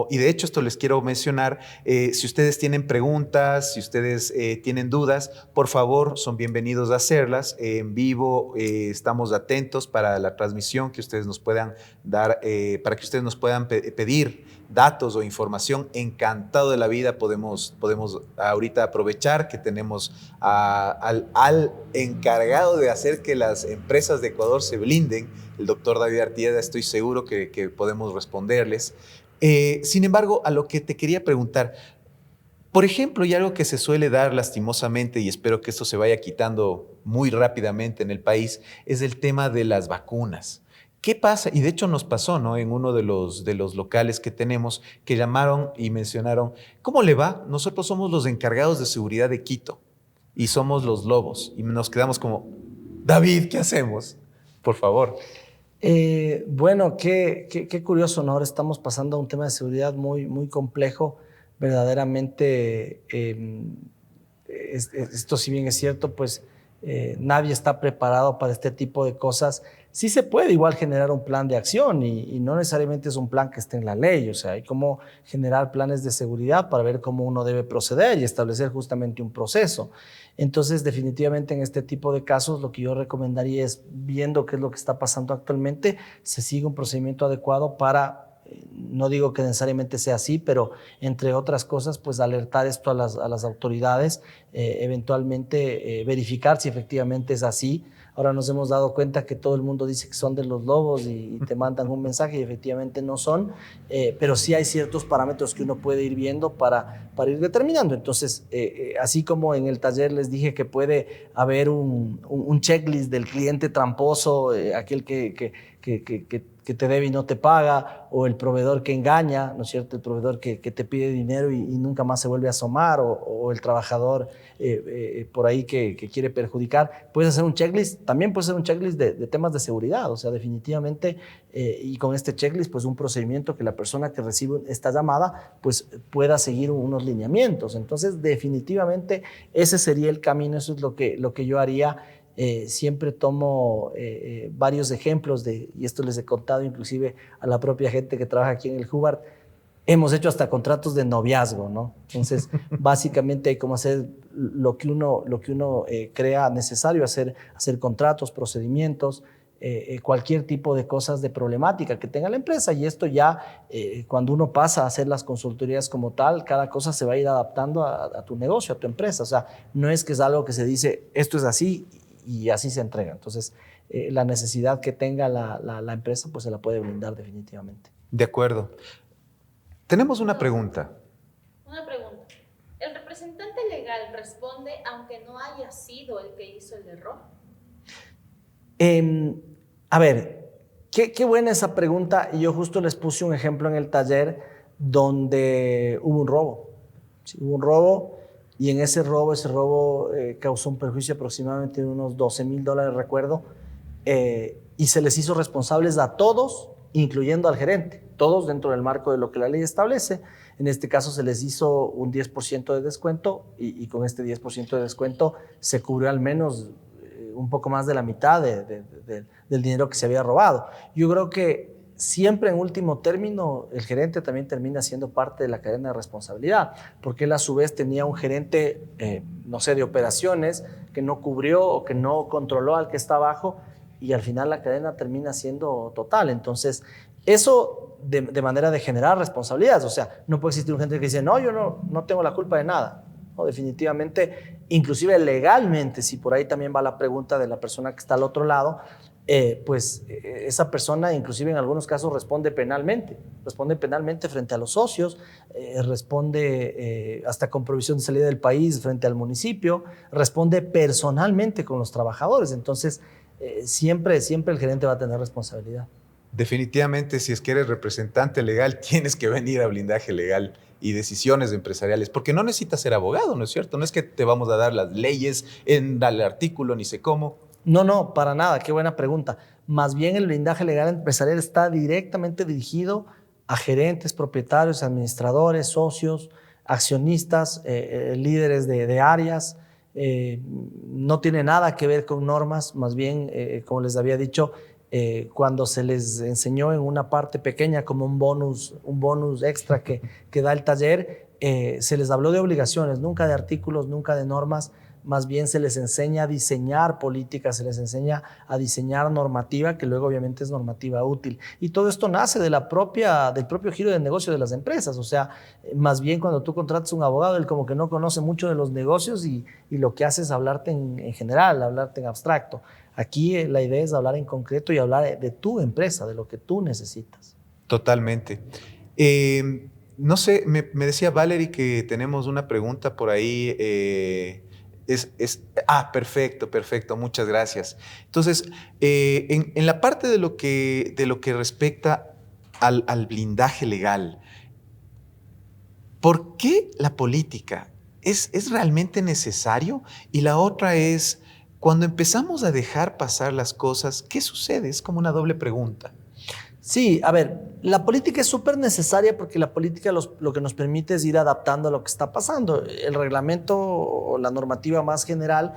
y de hecho esto les quiero mencionar, si ustedes tienen preguntas, si ustedes tienen dudas, por favor, son bienvenidos a hacerlas. En vivo estamos atentos para la transmisión que ustedes nos puedan dar, para que ustedes nos puedan pedir datos o información. Encantado de la vida, podemos ahorita aprovechar que tenemos al encargado de hacer que las empresas de Ecuador se blinden, el doctor David Artieda. Estoy seguro que podemos responderles. Sin embargo, a lo que te quería preguntar, por ejemplo, y algo que se suele dar lastimosamente, y espero que esto se vaya quitando muy rápidamente en el país, es el tema de las vacunas. ¿Qué pasa? Y de hecho nos pasó, ¿no? En uno de los locales que tenemos, que llamaron y mencionaron, ¿cómo le va? Nosotros somos los encargados de seguridad de Quito y somos los lobos. Y nos quedamos como, David, ¿qué hacemos? Por favor. Bueno, qué curioso, ¿no? Ahora estamos pasando a un tema de seguridad muy, muy complejo. Verdaderamente, esto si bien es cierto, pues nadie está preparado para este tipo de cosas. Sí se puede igual generar un plan de acción y no necesariamente es un plan que esté en la ley. O sea, hay como generar planes de seguridad para ver cómo uno debe proceder y establecer justamente un proceso. Entonces, definitivamente en este tipo de casos, lo que yo recomendaría es, viendo qué es lo que está pasando actualmente, se sigue un procedimiento adecuado para, no digo que necesariamente sea así, pero entre otras cosas, pues alertar esto a las autoridades, eventualmente verificar si efectivamente es así. Ahora nos hemos dado cuenta que todo el mundo dice que son de los lobos y te mandan un mensaje y efectivamente no son, pero sí hay ciertos parámetros que uno puede ir viendo para ir determinando. Entonces, así como en el taller les dije que puede haber un checklist del cliente tramposo, aquel que te debe y no te paga, o el proveedor que engaña, ¿no es cierto? El proveedor que te pide dinero y nunca más se vuelve a asomar, o el trabajador por ahí que quiere perjudicar. Puedes hacer un checklist, también puedes hacer un checklist de temas de seguridad, o sea, definitivamente, y con este checklist, pues un procedimiento que la persona que recibe esta llamada, pues pueda seguir unos lineamientos. Entonces, definitivamente, ese sería el camino, eso es lo que yo haría. Siempre tomo varios ejemplos y esto les he contado inclusive a la propia gente que trabaja aquí en el Hubbard. Hemos hecho hasta contratos de noviazgo, ¿no? Entonces, básicamente hay como hacer lo que uno crea necesario, hacer contratos, procedimientos, cualquier tipo de cosas de problemática que tenga la empresa. Y esto ya, cuando uno pasa a hacer las consultorías como tal, cada cosa se va a ir adaptando a tu negocio, a tu empresa. O sea, no es que es algo que se dice, esto es así y así se entrega. Entonces, la necesidad que tenga la empresa, pues se la puede brindar definitivamente. De acuerdo. Tenemos una pregunta. Una pregunta. ¿El representante legal responde aunque no haya sido el que hizo el error? A ver, qué buena esa pregunta. Y yo justo les puse un ejemplo en el taller donde hubo un robo. Sí, hubo un robo y en ese robo causó un perjuicio aproximadamente de unos $12,000, recuerdo, y se les hizo responsables a todos, incluyendo al gerente, todos dentro del marco de lo que la ley establece. En este caso se les hizo un 10% de descuento y con este 10% de descuento se cubrió al menos un poco más de la mitad del dinero que se había robado. Yo creo que siempre en último término el gerente también termina siendo parte de la cadena de responsabilidad, porque él a su vez tenía un gerente, no sé, de operaciones que no cubrió o que no controló al que está abajo y al final la cadena termina siendo total. Entonces, eso de manera de generar responsabilidades. O sea, no puede existir un gerente que dice, no, yo no tengo la culpa de nada. No, definitivamente, inclusive legalmente, si por ahí también va la pregunta de la persona que está al otro lado, pues esa persona inclusive en algunos casos responde penalmente frente a los socios, responde hasta con provisión de salida del país frente al municipio, responde personalmente con los trabajadores. Entonces, siempre el gerente va a tener responsabilidad. Definitivamente, si es que eres representante legal, tienes que venir a blindaje legal y decisiones empresariales, porque no necesitas ser abogado, ¿no es cierto? No es que te vamos a dar las leyes en el artículo, ni sé cómo. No, no, para nada, qué buena pregunta. Más bien el blindaje legal empresarial está directamente dirigido a gerentes, propietarios, administradores, socios, accionistas, líderes de áreas. No tiene nada que ver con normas, más bien, como les había dicho, cuando se les enseñó en una parte pequeña como un bonus extra que da el taller, se les habló de obligaciones, nunca de artículos, nunca de normas. Más bien se les enseña a diseñar políticas, se les enseña a diseñar normativa, que luego obviamente es normativa útil. Y todo esto nace del propio giro de negocio de las empresas. O sea, más bien cuando tú contratas un abogado, él como que no conoce mucho de los negocios y lo que hace es hablarte en general, hablarte en abstracto. Aquí la idea es hablar en concreto y hablar de tu empresa, de lo que tú necesitas. Totalmente. No sé, me decía Valerie que tenemos una pregunta por ahí. Perfecto, perfecto, muchas gracias. Entonces, en la parte de lo que respecta al blindaje legal, ¿por qué la política es realmente necesario? Y la otra es, cuando empezamos a dejar pasar las cosas, ¿qué sucede? Es como una doble pregunta. Sí, a ver, la política es súper necesaria porque la política lo que nos permite es ir adaptando a lo que está pasando. El reglamento o la normativa más general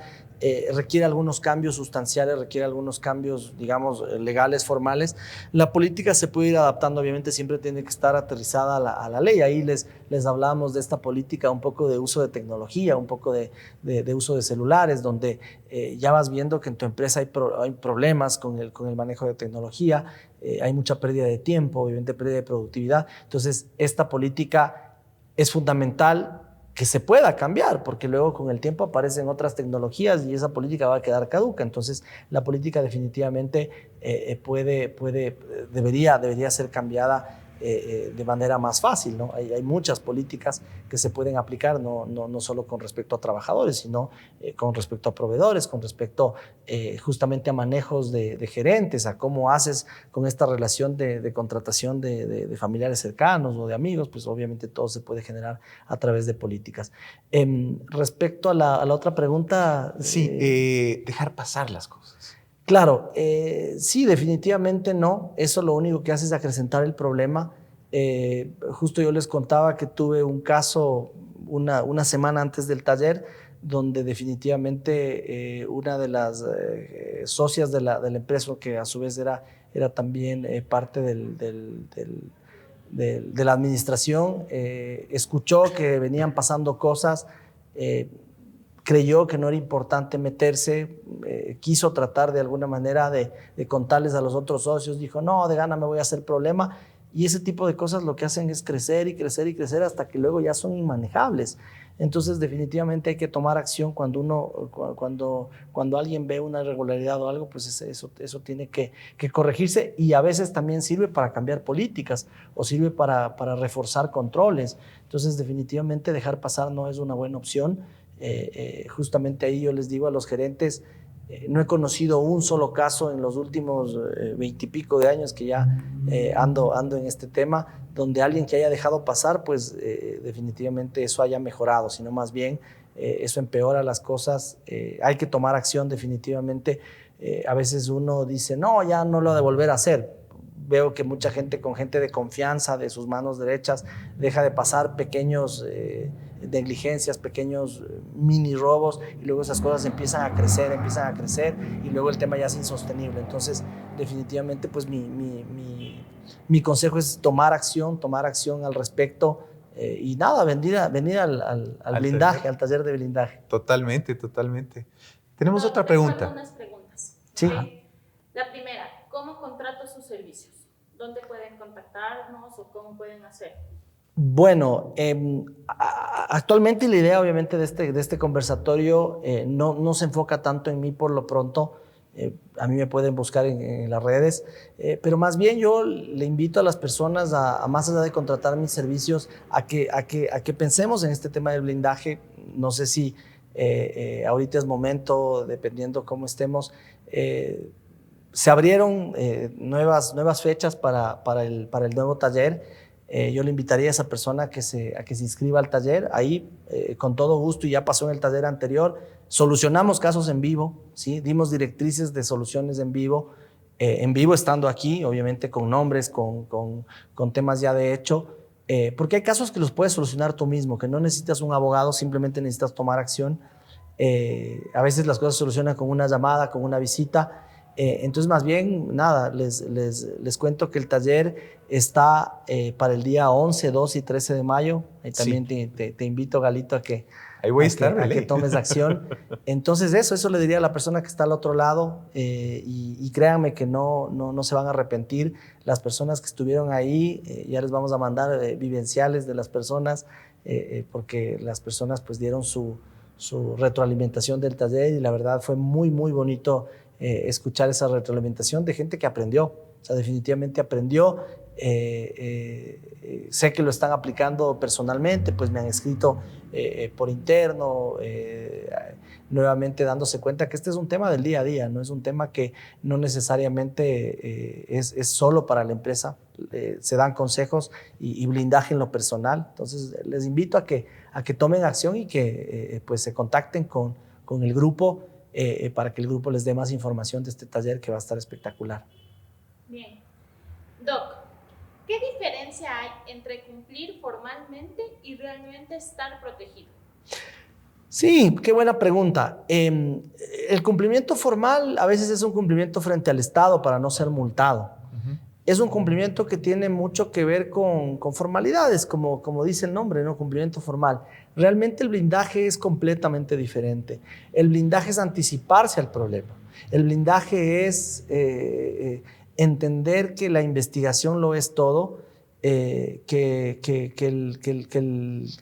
requiere algunos cambios sustanciales, requiere algunos cambios, digamos, legales, formales. La política se puede ir adaptando, obviamente siempre tiene que estar aterrizada a la ley. Ahí les hablábamos de esta política, un poco de uso de tecnología, un poco de uso de celulares, donde ya vas viendo que en tu empresa hay problemas con el manejo de tecnología. Hay mucha pérdida de tiempo, obviamente pérdida de productividad. Entonces, esta política es fundamental que se pueda cambiar, porque luego con el tiempo aparecen otras tecnologías y esa política va a quedar caduca. Entonces, la política definitivamente debería ser cambiada de manera más fácil, ¿no? Hay muchas políticas que se pueden aplicar, no solo con respecto a trabajadores, sino con respecto a proveedores, con respecto justamente a manejos de gerentes, a cómo haces con esta relación de contratación de familiares cercanos o de amigos, pues obviamente todo se puede generar a través de políticas. Respecto a la otra pregunta... Sí, dejar pasar las cosas. Claro, sí, definitivamente no. Eso lo único que hace es acrecentar el problema. Justo yo les contaba que tuve un caso una semana antes del taller donde definitivamente una de las socias de la empresa, que a su vez era también parte de la administración, escuchó que venían pasando cosas, creyó que no era importante meterse, quiso tratar de alguna manera de contarles a los otros socios, dijo, no, de gana me voy a hacer problema, y ese tipo de cosas lo que hacen es crecer y crecer y crecer hasta que luego ya son inmanejables. Entonces definitivamente hay que tomar acción cuando alguien ve una irregularidad o algo, pues eso tiene que corregirse, y a veces también sirve para cambiar políticas o sirve para reforzar controles. Entonces definitivamente dejar pasar no es una buena opción. Justamente ahí yo les digo a los gerentes, no he conocido un solo caso en los últimos 20 y pico de años que ya ando en este tema, donde alguien que haya dejado pasar, pues definitivamente eso haya mejorado, sino más bien eso empeora las cosas. Hay que tomar acción definitivamente. A veces uno dice, no, ya no lo ha de volver a hacer. Veo que mucha gente con gente de confianza, de sus manos derechas, deja de pasar pequeños negligencias, pequeños mini robos, y luego esas cosas empiezan a crecer y luego el tema ya es insostenible. Entonces definitivamente pues mi consejo es tomar acción al respecto, y nada, venir al blindaje, al taller de blindaje. Totalmente. Tenemos otra pregunta. Unas preguntas. Sí. La primera, ¿cómo contrato sus servicios? ¿Dónde pueden contactarnos o cómo pueden hacer? Bueno, actualmente la idea obviamente de este conversatorio no se enfoca tanto en mí por lo pronto. A mí me pueden buscar en las redes, pero más bien yo le invito a las personas a más allá de contratar mis servicios, a que pensemos en este tema del blindaje. No sé si ahorita es momento, dependiendo cómo estemos. Se abrieron nuevas fechas para el nuevo taller. yo le invitaría a esa persona a que se inscriba al taller. Ahí, con todo gusto, y ya pasó en el taller anterior, solucionamos casos en vivo, ¿sí? Dimos directrices de soluciones en vivo estando aquí, obviamente con nombres, con temas ya de hecho, porque hay casos que los puedes solucionar tú mismo, que no necesitas un abogado, simplemente necesitas tomar acción. A veces las cosas se solucionan con una llamada, con una visita. Entonces, más bien, nada, les cuento que el taller está para el día 11, 12 y 13 de mayo. Ahí también te invito, Galito, a que, ahí voy a estar, a que tomes acción. Entonces, eso le diría a la persona que está al otro lado, y créanme que no se van a arrepentir. Las personas que estuvieron ahí, ya les vamos a mandar vivenciales de las personas, porque las personas pues dieron su retroalimentación del taller, y la verdad fue muy, muy bonito escuchar esa retroalimentación de gente que aprendió. O sea, definitivamente aprendió. Sé que lo están aplicando personalmente, pues me han escrito por interno, nuevamente dándose cuenta que este es un tema del día a día, no es un tema que no necesariamente es solo para la empresa. Se dan consejos y blindaje en lo personal. Entonces les invito a que tomen acción y que pues se contacten con el grupo para que el grupo les dé más información de este taller, que va a estar espectacular. Bien. Doc, ¿qué diferencia hay entre cumplir formalmente y realmente estar protegido? Sí, qué buena pregunta. El cumplimiento formal a veces es un cumplimiento frente al Estado para no ser multado. Es un cumplimiento que tiene mucho que ver con formalidades, como dice el nombre, ¿no? Cumplimiento formal. Realmente el blindaje es completamente diferente. El blindaje es anticiparse al problema. El blindaje es entender que la investigación lo es todo, que el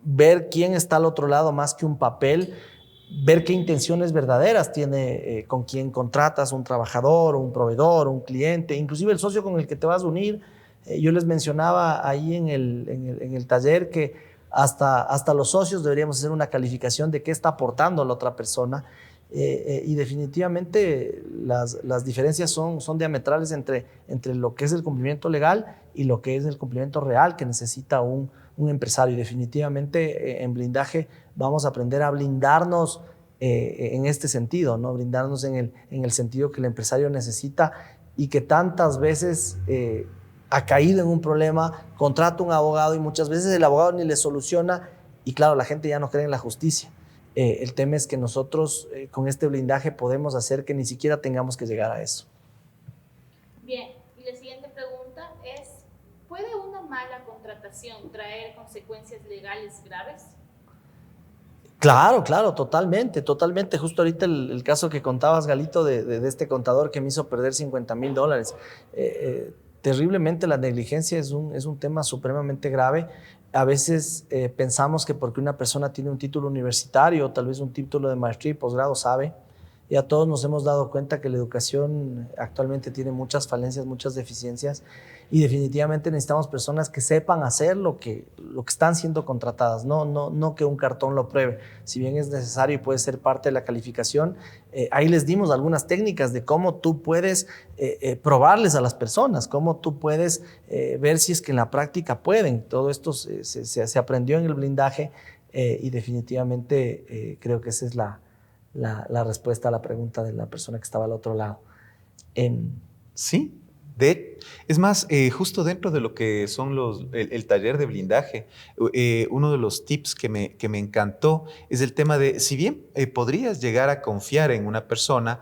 ver quién está al otro lado más que un papel, ver qué intenciones verdaderas tiene con quien contratas, un trabajador, un proveedor, un cliente, inclusive el socio con el que te vas a unir. Yo les mencionaba ahí en el taller que hasta los socios deberíamos hacer una calificación de qué está aportando la otra persona, y definitivamente las diferencias son diametrales entre lo que es el cumplimiento legal y lo que es el cumplimiento real que necesita un empresario. Y definitivamente en blindaje vamos a aprender a blindarnos en este sentido, ¿no? Blindarnos en el sentido que el empresario necesita y que tantas veces ha caído en un problema, contrata un abogado y muchas veces el abogado ni le soluciona, y claro, la gente ya no cree en la justicia. El tema es que nosotros con este blindaje podemos hacer que ni siquiera tengamos que llegar a eso. Bien, y la siguiente pregunta es, ¿puede una mala contratación traer consecuencias legales graves? Claro, totalmente. Justo ahorita el caso que contabas, Galito, de este contador que me hizo perder $50,000. Terriblemente la negligencia es un tema supremamente grave. A veces pensamos que porque una persona tiene un título universitario, tal vez un título de maestría y posgrado, sabe. Ya todos nos hemos dado cuenta que la educación actualmente tiene muchas falencias, muchas deficiencias, y definitivamente necesitamos personas que sepan hacer lo que están siendo contratadas, no que un cartón lo pruebe. Si bien es necesario y puede ser parte de la calificación, ahí les dimos algunas técnicas de cómo tú puedes probarles a las personas, cómo tú puedes ver si es que en la práctica pueden. Todo esto se aprendió en el blindaje, y definitivamente creo que esa es la respuesta a la pregunta de la persona que estaba al otro lado. Sí, es más, justo dentro de lo que son el taller de blindaje, uno de los tips que me encantó es el tema de, si bien podrías llegar a confiar en una persona,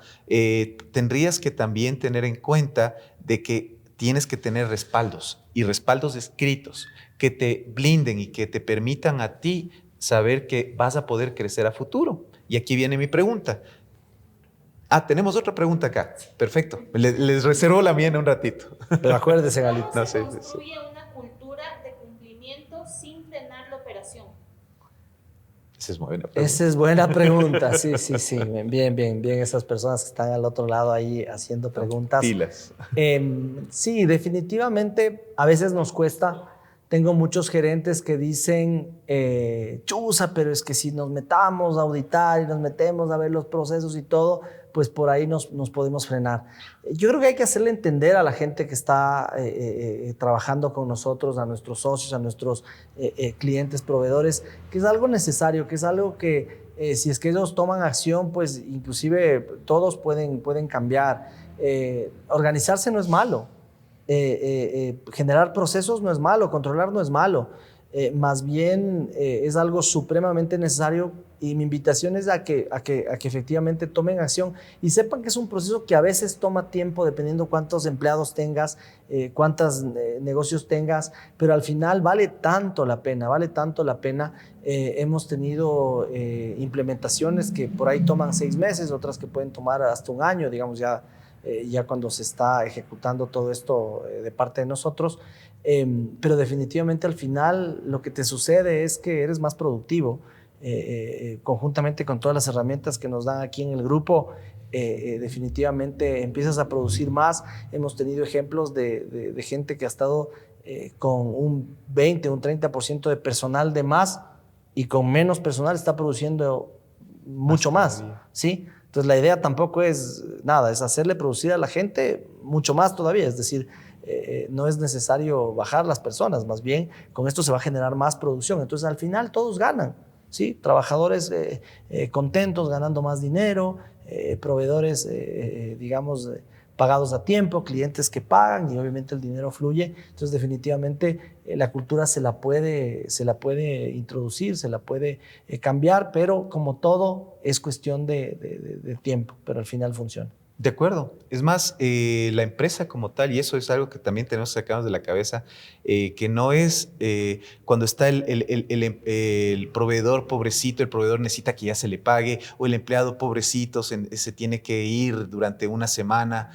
tendrías que también tener en cuenta de que tienes que tener respaldos, y respaldos escritos que te blinden y que te permitan a ti saber que vas a poder crecer a futuro. Y aquí viene mi pregunta. Tenemos otra pregunta acá. Perfecto. Les reservo la mía en un ratito. Pero acuérdese, Galito. ¿Cómo se construye una cultura de cumplimiento sin frenar la operación? Esa es buena pregunta. Esa es buena pregunta. Sí. Bien. Esas personas que están al otro lado ahí haciendo preguntas. Pilas. Sí, definitivamente a veces nos cuesta. Tengo muchos gerentes que dicen, chuza, pero es que si nos metamos a auditar y nos metemos a ver los procesos y todo, pues por ahí nos podemos frenar. Yo creo que hay que hacerle entender a la gente que está trabajando con nosotros, a nuestros socios, a nuestros clientes, proveedores, que es algo necesario, que es algo que si es que ellos toman acción, pues inclusive todos pueden cambiar. Organizarse no es malo. Generar procesos no es malo, controlar no es malo, más bien es algo supremamente necesario, y mi invitación es a que efectivamente tomen acción y sepan que es un proceso que a veces toma tiempo dependiendo cuántos empleados tengas, cuántos negocios tengas, pero al final vale tanto la pena, vale tanto la pena. Hemos tenido implementaciones que por ahí toman 6 meses, otras que pueden tomar hasta un año, digamos ya cuando se está ejecutando todo esto de parte de nosotros, pero definitivamente al final lo que te sucede es que eres más productivo, conjuntamente con todas las herramientas que nos dan aquí en el grupo. Definitivamente empiezas a producir más. Hemos tenido ejemplos de gente que ha estado con un 20, un 30% de personal de más, y con menos personal está produciendo mucho más, ¿sí? Entonces la idea tampoco es nada, es hacerle producir a la gente mucho más todavía, es decir, no es necesario bajar las personas, más bien con esto se va a generar más producción. Entonces al final todos ganan, ¿sí? Trabajadores contentos, ganando más dinero, proveedores, digamos, pagados a tiempo, clientes que pagan, y obviamente el dinero fluye. Entonces definitivamente la cultura se la puede introducir, se la puede cambiar, pero como todo es cuestión de tiempo, pero al final funciona. De acuerdo. Es más, la empresa como tal, y eso es algo que también tenemos sacados de la cabeza, que no es cuando está el proveedor pobrecito, el proveedor necesita que ya se le pague, o el empleado pobrecito se tiene que ir durante una semana.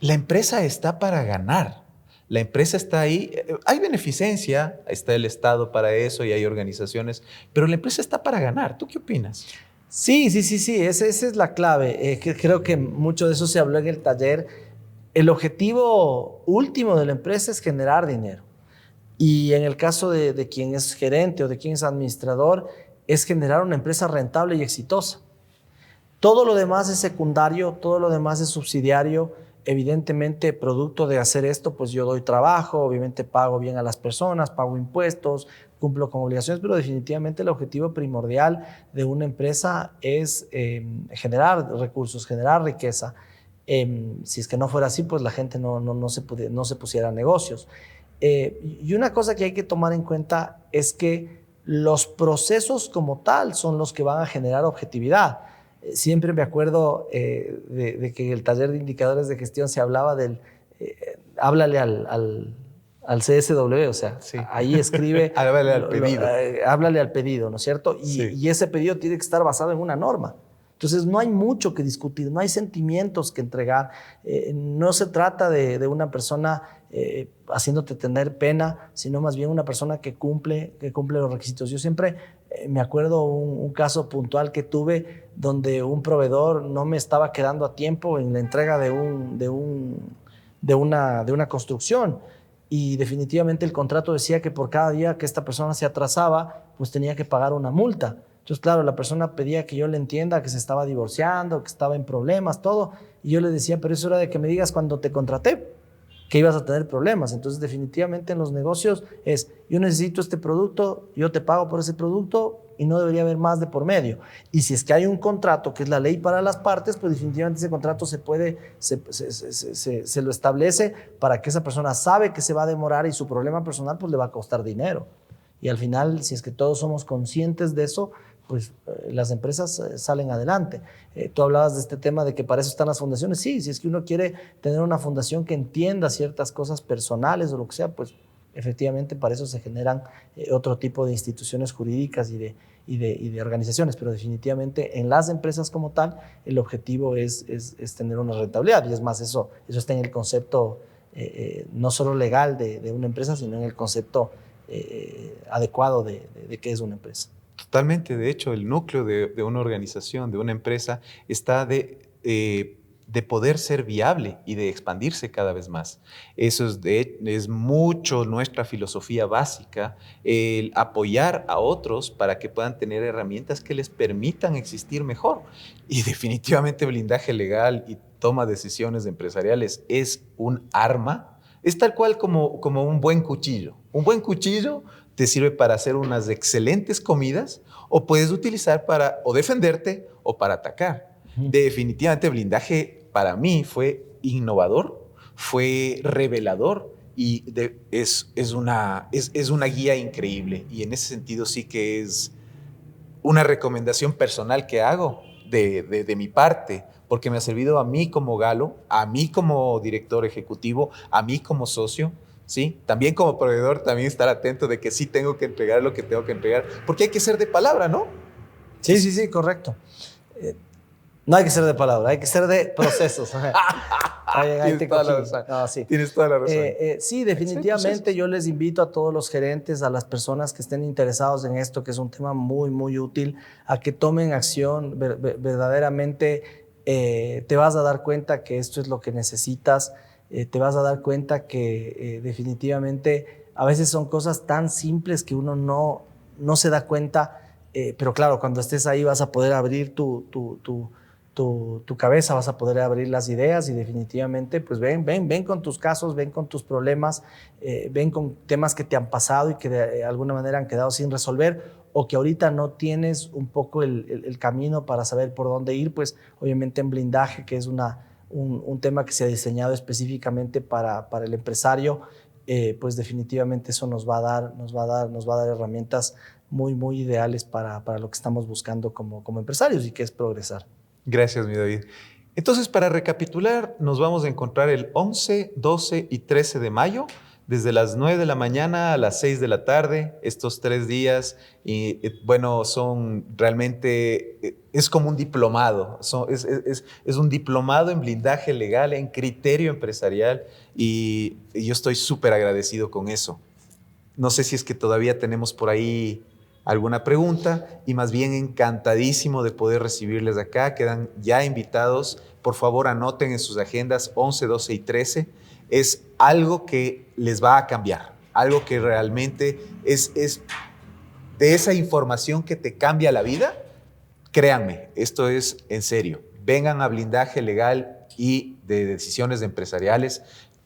La empresa está para ganar. La empresa está ahí. Hay beneficencia, está el Estado para eso y hay organizaciones, pero la empresa está para ganar. ¿Tú qué opinas? Sí, esa es la clave. Creo que mucho de eso se habló en el taller. El objetivo último de la empresa es generar dinero. Y en el caso de quien es gerente o de quien es administrador, es generar una empresa rentable y exitosa. Todo lo demás es secundario, todo lo demás es subsidiario. Evidentemente, producto de hacer esto, pues yo doy trabajo, obviamente pago bien a las personas, pago impuestos, cumplo con obligaciones, pero definitivamente el objetivo primordial de una empresa es generar recursos, generar riqueza. Si es que no fuera así, pues la gente no se pusiera a negocios. Y una cosa que hay que tomar en cuenta es que los procesos como tal son los que van a generar objetividad. Siempre me acuerdo de que en el taller de indicadores de gestión se hablaba del háblale al CSW, o sea, sí. Ahí escribe háblale al pedido. Háblale al pedido, ¿no es cierto? Sí. Y ese pedido tiene que estar basado en una norma. Entonces no hay mucho que discutir, no hay sentimientos que entregar, no se trata de una persona haciéndote tener pena, sino más bien una persona que cumple los requisitos. Yo siempre me acuerdo un caso puntual que tuve donde un proveedor no me estaba quedando a tiempo en la entrega de una construcción, y definitivamente el contrato decía que por cada día que esta persona se atrasaba, pues tenía que pagar una multa. Entonces, claro, la persona pedía que yo le entienda que se estaba divorciando, que estaba en problemas, todo. Y yo le decía, pero eso era de que me digas cuando te contraté que ibas a tener problemas. Entonces, definitivamente en los negocios es, yo necesito este producto, yo te pago por ese producto y no debería haber más de por medio. Y si es que hay un contrato, que es la ley para las partes, pues definitivamente ese contrato se lo establece para que esa persona sabe que se va a demorar y su problema personal pues le va a costar dinero. Y al final, si es que todos somos conscientes de eso, pues las empresas salen adelante. Tú hablabas de este tema de que para eso están las fundaciones. Sí, si es que uno quiere tener una fundación que entienda ciertas cosas personales o lo que sea, pues efectivamente para eso se generan otro tipo de instituciones jurídicas y de organizaciones, pero definitivamente en las empresas como tal el objetivo es tener una rentabilidad, y es más, eso está en el concepto no solo legal de una empresa, sino en el concepto adecuado de qué es una empresa. Totalmente. De hecho, el núcleo de una organización, de una empresa, está de poder ser viable y de expandirse cada vez más. Eso es mucho nuestra filosofía básica, el apoyar a otros para que puedan tener herramientas que les permitan existir mejor. Y definitivamente blindaje legal y toma de decisiones empresariales es un arma, es tal cual como un buen cuchillo. Un buen cuchillo te sirve para hacer unas excelentes comidas o puedes utilizar para o defenderte o para atacar. Definitivamente blindaje para mí fue innovador, fue revelador y es una guía increíble. Y en ese sentido sí que es una recomendación personal que hago de mi parte, porque me ha servido a mí como Galo, a mí como director ejecutivo, a mí como socio, ¿sí? También como proveedor, también estar atento de que sí tengo que entregar lo que tengo que entregar, porque hay que ser de palabra, ¿no? Sí, correcto. No hay que ser de palabra, hay que ser de procesos. Tienes toda la razón. No, sí. Tienes toda la razón. Sí, definitivamente yo les invito a todos los gerentes, a las personas que estén interesados en esto, que es un tema muy, muy útil, a que tomen acción. Verdaderamente te vas a dar cuenta que esto es lo que necesitas, te vas a dar cuenta que definitivamente a veces son cosas tan simples que uno no se da cuenta, pero claro, cuando estés ahí vas a poder abrir tu cabeza, vas a poder abrir las ideas y definitivamente pues ven con tus casos, ven con tus problemas, ven con temas que te han pasado y que de alguna manera han quedado sin resolver o que ahorita no tienes un poco el camino para saber por dónde ir, pues obviamente en blindaje, que es un tema que se ha diseñado específicamente para el empresario, pues definitivamente eso nos va a dar herramientas muy, muy ideales para lo que estamos buscando como empresarios y que es progresar. Gracias, mi David. Entonces, para recapitular, nos vamos a encontrar el 11, 12 y 13 de mayo, desde las 9 de la mañana a las 6 de la tarde, estos 3 días. Y bueno, son realmente, es como un diplomado, es un diplomado en blindaje legal, en criterio empresarial, y yo estoy súper agradecido con eso. No sé si es que todavía tenemos por ahí alguna pregunta y más bien encantadísimo de poder recibirles acá. Quedan ya invitados. Por favor, anoten en sus agendas 11, 12 y 13. Es algo que les va a cambiar, algo que realmente es de esa información que te cambia la vida. Créanme, esto es en serio. Vengan a blindaje legal y de decisiones empresariales.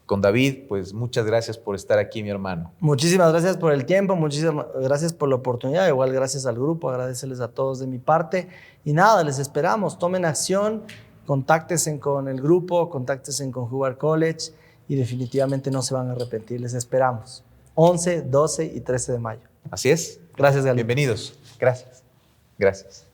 Con David, pues muchas gracias por estar aquí, mi hermano. Muchísimas gracias por el tiempo, muchísimas gracias por la oportunidad, igual gracias al grupo, agradecerles a todos de mi parte y nada, les esperamos, tomen acción, contáctense con el grupo, contáctense con Hubbard College y definitivamente no se van a arrepentir, les esperamos. 11, 12 y 13 de mayo. Así es. Gracias, Galindo. Bienvenidos. Gracias. Gracias.